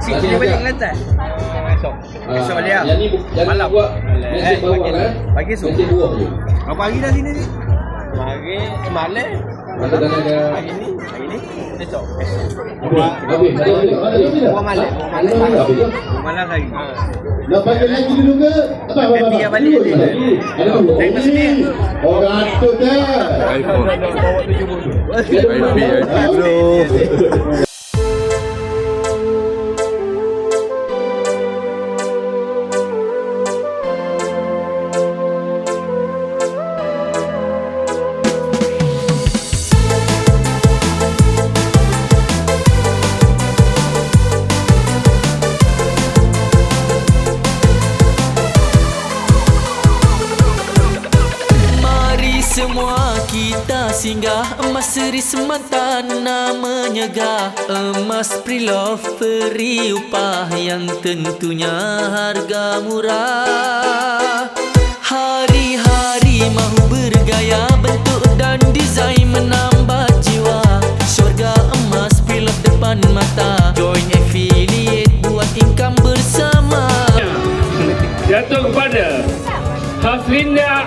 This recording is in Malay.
Cik dia balik Kelantan. Esok balik lah. Yang ni Malam. buat mesej bawah Pagi esok. Mesej buah je. Berapa hari dah sini ni? Hari semalam. Ada ada Hari ni? Esok. habis. Buah malam. Malam hari. Nak panggil lagi dulu ke? Nanti yang balik ni. Dari mana sini? Orang atuk dah. iPhone. IP bro. Semua kita singgah emas seri semantana menyegah. Emas Pre-Love beri upah yang tentunya harga murah. Hari-hari mahu bergaya, bentuk dan desain menambah jiwa. Syurga emas Pre-Love depan mata. Join affiliate buat income bersama. Jatuh kepada Haslinda